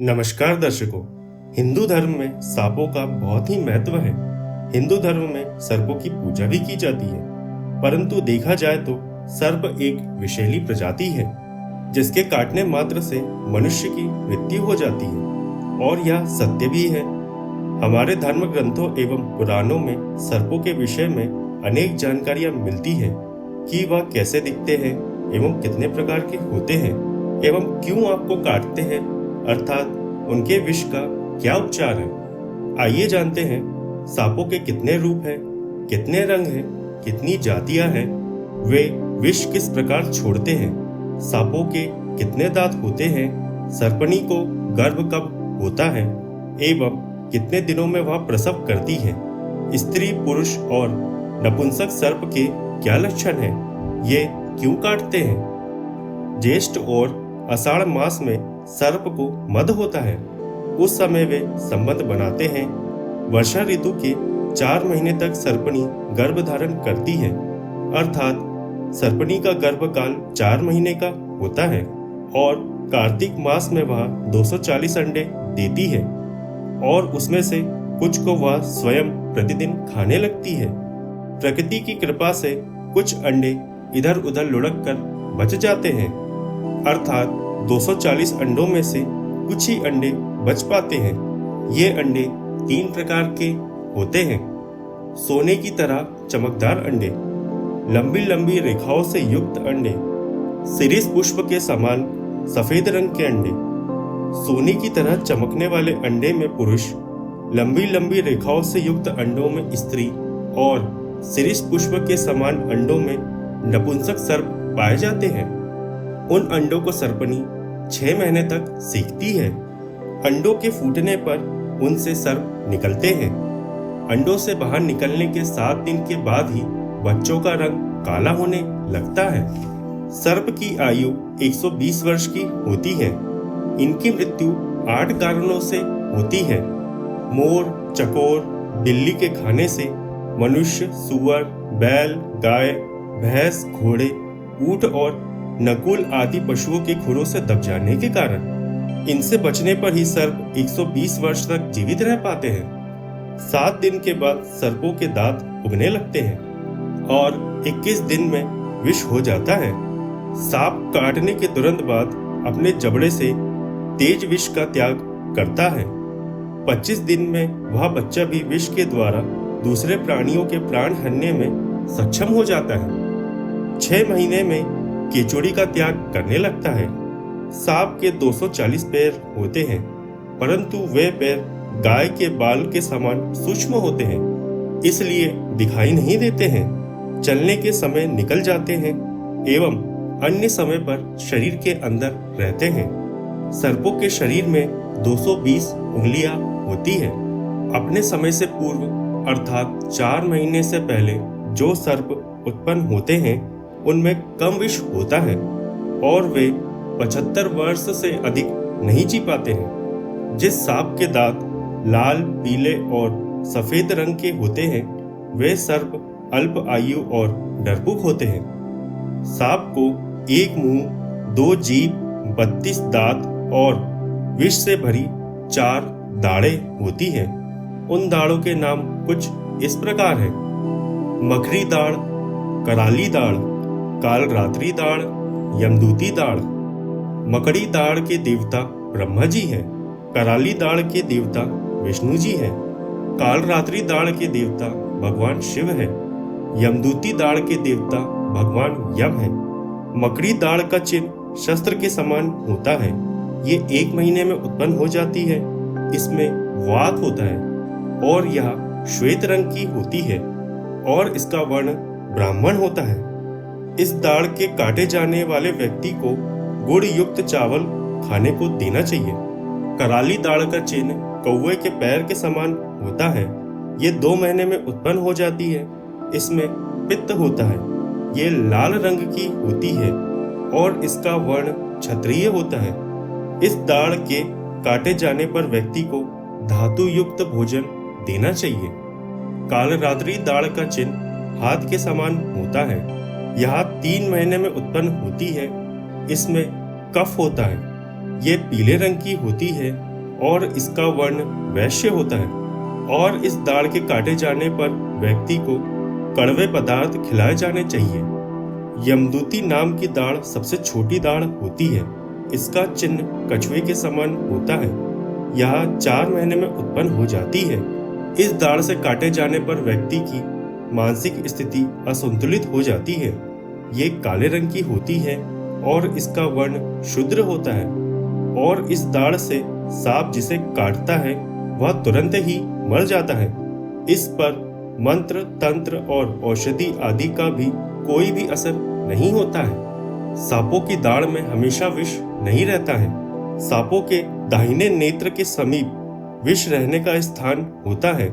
नमस्कार दर्शकों। हिंदू धर्म में सांपों का बहुत ही महत्व है। हिंदू धर्म में सर्पों की पूजा भी की जाती है, परंतु देखा जाए तो सर्प एक विषैली प्रजाति है जिसके काटने मात्र से मनुष्य की मृत्यु हो जाती है, और यह सत्य भी है। हमारे धर्म ग्रंथों एवं पुराणों में सर्पों के विषय में अनेक जानकारियां मिलती है कि वह कैसे दिखते हैं एवं कितने प्रकार के होते हैं एवं क्यों आपको काटते हैं, अर्थात उनके विष का क्या उपचार है। आइए जानते हैं सांपों के कितने रूप हैं, कितने रंग हैं, कितनी जातियां हैं, वे विष किस प्रकार छोड़ते हैं, सांपों के कितने दांत होते हैं, सर्पणी को गर्भ कब होता है एवं कितने दिनों में वह प्रसव करती है, स्त्री पुरुष और नपुंसक सर्प के क्या लक्षण हैं, ये क्यों काटते हैं। ज्येष्ठ और आषाढ़ मास में सर्प को मद होता है, उस समय वे संबंध बनाते हैं। वर्षा ऋतु के 4 महीने तक सर्पणी गर्भ धारण करती है, अर्थात सर्पणी का गर्भकाल 4 महीने का होता है और कार्तिक मास में वह 240 अंडे देती है और उसमें से कुछ को वह स्वयं प्रतिदिन खाने लगती है। प्रकृति की कृपा से कुछ अंडे इधर उधर लुढ़क कर बच जाते हैं, अर्थात 240 अंडों में से कुछ ही अंडे बच पाते हैं। ये अंडे 3 प्रकार के होते हैं। सोने की तरह चमकदार अंडे, लंबी लंबी रेखाओं से युक्त अंडे, शिरीष पुष्प के समान सफेद रंग के अंडे। सोने की तरह चमकने वाले अंडे में पुरुष, लंबी लंबी रेखाओं से युक्त अंडों में स्त्री और शिरीष पुष्प के समान अंडों में नपुंसक सर्प पाए जाते हैं। उन अंडों को सर्पणी 6 महीने तक सीखती है। अंडों के फूटने पर उनसे सर्प निकलते हैं। अंडों से बाहर निकलने के 7 दिन के बाद ही बच्चों का रंग काला होने लगता है। सर्प की आयु 120 वर्ष की होती है। इनकी मृत्यु 8 कारणों से होती है। मोर, चकोर, बिल्ली के खाने से, मनुष्य, सुअर, बैल, गाय, भैंस, घोड़े, ऊंट और नकुल आदि पशुओं के खुरों से दब जाने के कारण। इनसे बचने पर ही सर्प 120 वर्ष तक जीवित रह पाते हैं। 7 दिन के बाद सर्पों के दांत उगने लगते हैं और 21 दिन में विष हो जाता है। सांप काटने के तुरंत बाद अपने जबड़े से तेज विष का त्याग करता है। 25 दिन में वह बच्चा भी विष के द्वारा दूसरे प्राणियों के प्राण हरने में सक्षम हो जाता है। 6 महीने में केचुड़ी का त्याग करने लगता है। सांप के 240 पैर होते हैं, परंतु वे पैर गाय के बाल के समान सूक्ष्म होते हैं, इसलिए दिखाई नहीं देते हैं। चलने के समय निकल जाते हैं एवं अन्य समय पर शरीर के अंदर रहते हैं। सर्पों के शरीर में 220 उंगलियां होती है। अपने समय से पूर्व अर्थात 4 महीने से पहले जो सर्प उत्पन्न होते हैं उनमें कम विष होता है और वे 75 वर्ष से अधिक नहीं जी पाते हैं। जिस सांप के दांत लाल, पीले और सफेद रंग के होते हैं वे सर्प अल्प आयु और डरपोक होते हैं। सांप को 1 मुंह, 2 जीभ, 32 दांत और विष से भरी 4 दाढ़ें होती हैं। उन दाढ़ों के नाम कुछ इस प्रकार हैं: मखरी दाढ़, कराली दाढ़, कालरात्रि दाढ़, यमदूती दाढ़। मकड़ी दाढ़ के देवता ब्रह्मा जी हैं। कराली दाढ़ के देवता विष्णु जी हैं। कालरात्रि दाढ़ के देवता भगवान शिव हैं। यमदूती दाढ़ के देवता भगवान यम हैं। मकड़ी दाढ़ का चिन्ह शस्त्र के समान होता है। ये 1 महीने में उत्पन्न हो जाती है। इसमें वात होता है और यह श्वेत रंग की होती है और इसका वर्ण ब्राह्मण होता है। इस दाढ़ के काटे जाने वाले व्यक्ति को गुड़ युक्त चावल खाने को देना चाहिए। कराली दाढ़ का चिन्ह कौवे के पैर के समान होता है। ये 2 महीने में उत्पन्न हो जाती है। इसमें पित्त होता है। ये लाल रंग की होती है और इसका वर्ण क्षत्रिय होता है। इस दाढ़ के काटे जाने पर व्यक्ति को धातु युक्त भोजन देना चाहिए। कालरात्रि दाढ़ का चिन्ह हाथ के समान होता है। यह 3 महीने में उत्पन्न होती है। इसमें कफ होता है। ये पीले रंग की होती है और इसका वर्ण वैश्य होता है। और इस दाढ़ के काटे जाने पर व्यक्ति को कड़वे पदार्थ खिलाए जाने चाहिए। यमदूती नाम की दाढ़ सबसे छोटी दाढ़ होती है। इसका चिन्ह कछुए के समान होता है। यह 4 महीने में उत्पन्न हो जाती है। इस दाढ़ से काटे जाने पर व्यक्ति की मानसिक स्थिति असंतुलित हो जाती है। ये काले रंग की होती है और इसका वर्ण शुद्र होता है। और इस दाढ़ से सांप जिसे काटता है वह तुरंत ही मर जाता है। इस पर मंत्र, तंत्र और औषधि आदि का भी कोई भी असर नहीं होता है। सांपों की दाढ़ में हमेशा विष नहीं रहता है। सांपों के दाहिने नेत्र के समीप विष रहने का स्थान होता है।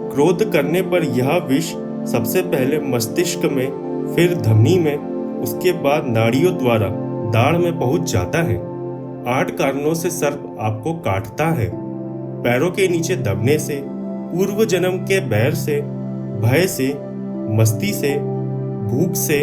क्रोध करने पर यह विष सबसे पहले मस्तिष्क में, फिर धमनी में, उसके बाद नाड़ियों द्वारा दाढ़ में पहुंच जाता है। 8 कारणों से सर्प आपको काटता है। पैरों के नीचे दबने से, पूर्व जन्म के बैर से, भय से, मस्ती से, भूख से,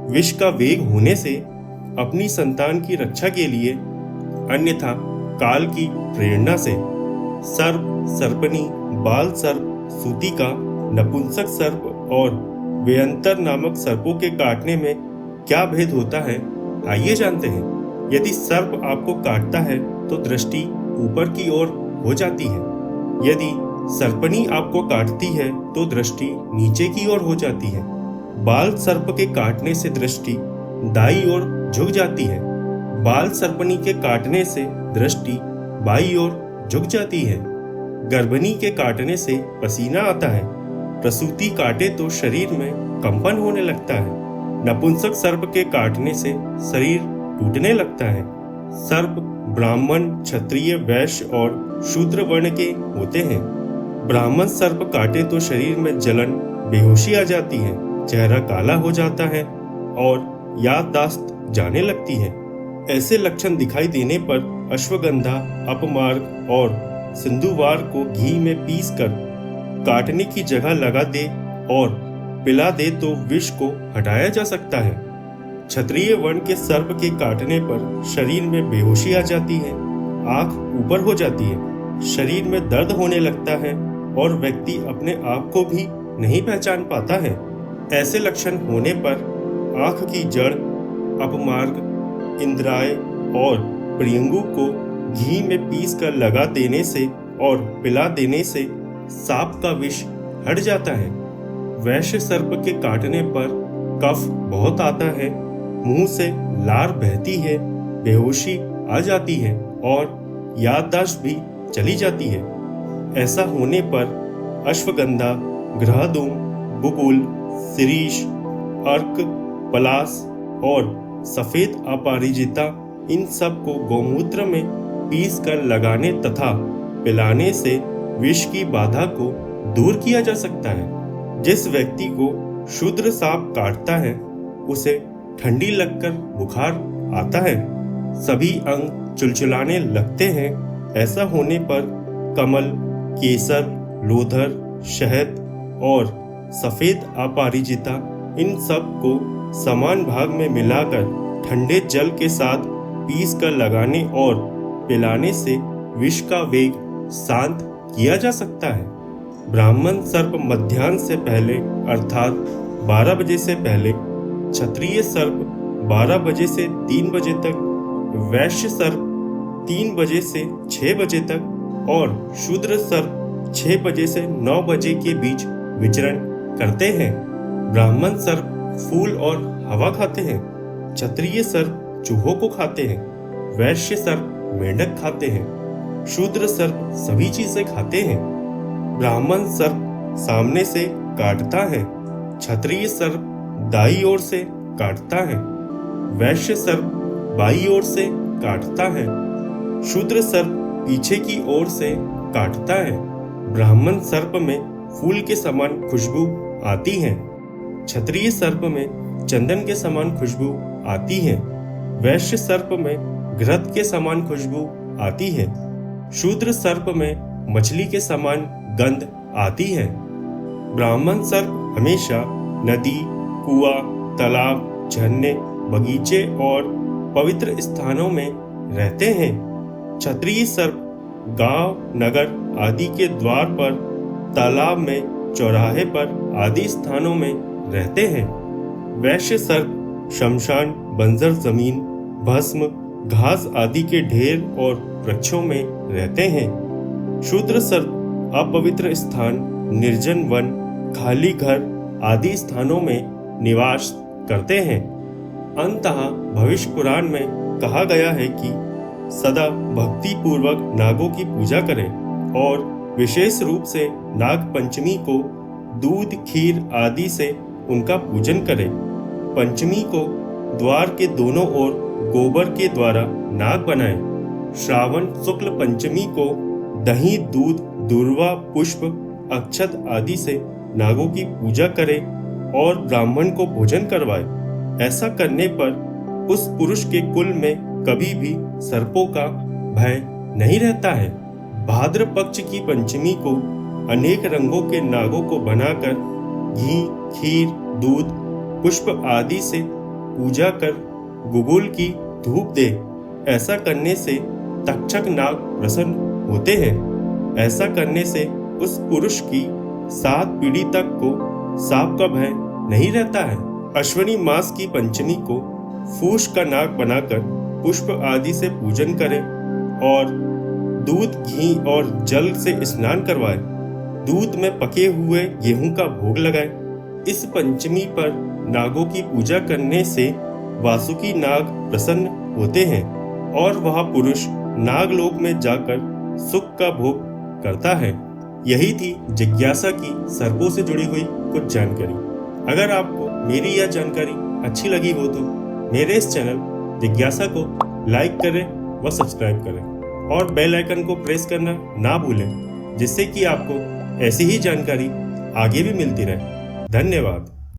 विष का वेग होने से, अपनी संतान की रक्षा के लिए, अन्यथा काल की प्रेरणा से। सर्प, सर्पनी, बाल सर्प, सूतिका, नपुंसक सर्प और व्यंतर नामक सर्पों के काटने में क्या भेद होता है, आइए जानते हैं। यदि सर्प आपको काटता है तो दृष्टि ऊपर की ओर हो जाती है। यदि सर्पनी आपको काटती है तो दृष्टि नीचे की ओर हो जाती है। बाल सर्प के काटने से दृष्टि दाईं ओर झुक जाती है। बाल सर्पनी के काटने से दृष्टि बाईं ओर झुक जाती है। गर्भनी के काटने से पसीना आता है। प्रसूति काटे तो शरीर में कंपन होने लगता है। नपुंसक सर्प के काटने से शरीर टूटने लगता है। सर्प ब्राह्मण, क्षत्रिय, वैश्य और शूद्र वर्ण के होते हैं। ब्राह्मण सर्प काटे तो शरीर में जलन, बेहोशी आ जाती है, चेहरा काला हो जाता है और याददाश्त जाने लगती है। ऐसे लक्षण दिखाई देने पर अश्वगंधा, अपमार्ग और सिंधुवार को घी में पीसकर काटने की जगह लगा दे और पिला दे तो विष को हटाया जा सकता है। क्षत्रिय वर्ण के सर्प के काटने पर शरीर में बेहोशी आ जाती है, आंख ऊपर हो जाती है, शरीर में दर्द होने लगता है और व्यक्ति अपने आप को भी नहीं पहचान पाता है। ऐसे लक्षण होने पर आंख की जड़, अपमार्ग, इंद्राय और प्रियंगु को घी में पीस कर लगा देने से और पिला देने से सांप का विष हट जाता है। वैश्य सर्प के काटने पर कफ बहुत आता है, मुंह से लार बहती है, बेहोशी आ जाती है और याददाश्त भी चली जाती है। ऐसा होने पर अश्वगंधा, ग्रहदूम, बुबुल, शिरीष, अर्क, पलास और सफेद अपराजिता, इन सब को गौमूत्र में पीस कर लगाने तथा पिलाने से विष की बाधा को दूर किया जा सकता है। जिस व्यक्ति को शूद्र सांप काटता है उसे ठंडी लगकर बुखार आता है, सभी अंग चुलचुलाने लगते हैं। ऐसा होने पर कमल, केसर, लोधर, शहद और सफेद अपराजिता, इन सब को समान भाग में मिलाकर ठंडे जल के साथ पीस कर लगाने और पिलाने से विष का वेग शांत किया जा सकता है। ब्राह्मण सर्प मध्याह्न से पहले अर्थात 12 बजे से पहले, क्षत्रिय सर्प 12 बजे से 3 बजे तक, वैश्य सर्प 3 बजे से 6 बजे तक और शूद्र सर्प 6 बजे से 9 बजे के बीच विचरण करते हैं। ब्राह्मण सर्प फूल और हवा खाते हैं, क्षत्रिय सर्प चूहों को खाते हैं, वैश्य सर्प मेंढक खाते हैं, शूद्र सर्प सभी चीजें खाते हैं। ब्राह्मण सर्प सामने से काटता है, क्षत्रिय सर्प दाईं ओर से काटता है, वैश्य सर्प बाईं ओर से काटता है, शूद्र सर्प पीछे की ओर से काटता है। ब्राह्मण सर्प में फूल के समान खुशबू आती है, क्षत्रिय सर्प में चंदन के समान खुशबू आती है, वैश्य सर्प में घृत के समान खुशबू आती है, शूद्र सर्प में मछली के समान गंध आती है। ब्राह्मण सर्प हमेशा नदी, कुआं, तालाब, झरने, बगीचे और पवित्र स्थानों में रहते हैं। क्षत्रिय सर्प गांव, नगर आदि के द्वार पर, तालाब में, चौराहे पर आदि स्थानों में रहते हैं। वैश्य सर्प शमशान, बंजर जमीन, भस्म, घास आदि के ढेर और वृक्षों में रहते हैं। शूद्र सर्प अपवित्र स्थान, निर्जन वन, खाली घर आदि स्थानों में निवास करते हैं। अंततः भविष्य पुराण में कहा गया है कि सदा भक्ति पूर्वक नागों की पूजा करें और विशेष रूप से नाग पंचमी को दूध, खीर आदि से उनका पूजन करें। पंचमी को द्वार के दोनों ओर गोबर के द्वारा नाग बनाएं। श्रावण शुक्ल पंचमी को दही, दूध, दूर्वा, पुष्प, अक्षत आदि से नागों की पूजा करें और ब्राह्मण को भोजन करवाएं। ऐसा करने पर उस पुरुष के कुल में कभी भी सर्पों का भय नहीं रहता है। भाद्र पक्ष की पंचमी को अनेक रंगों के नागों को बनाकर घी, खीर, दूध, पुष्प आदि से पूजा कर गुगुल की धूप दे। ऐसा करने से तक्षक नाग प्रसन्न होते हैं। ऐसा करने से उस पुरुष की 7 पीढ़ी तक को सांप का भय नहीं रहता है। अश्विनी मास की पंचमी को फूस का नाग बनाकर पुष्प आदि से पूजन करें और दूध, घी और जल से स्नान करवाएं। दूध में पके हुए गेहूं का भोग लगाएं। इस पंचमी पर नागों की पूजा करने से वासुकी नाग प्रसन्न होते हैं और वह पुरुष नागलोक में जाकर सुख का भोग करता है। यही थी जिज्ञासा की सर्पों से जुड़ी हुई कुछ जानकारी। अगर आपको मेरी यह जानकारी अच्छी लगी हो तो मेरे इस चैनल जिज्ञासा को लाइक करें व सब्सक्राइब करें और बेल आइकन को प्रेस करना ना भूलें, जिससे कि आपको ऐसी ही जानकारी आगे भी मिलती रहे। धन्यवाद।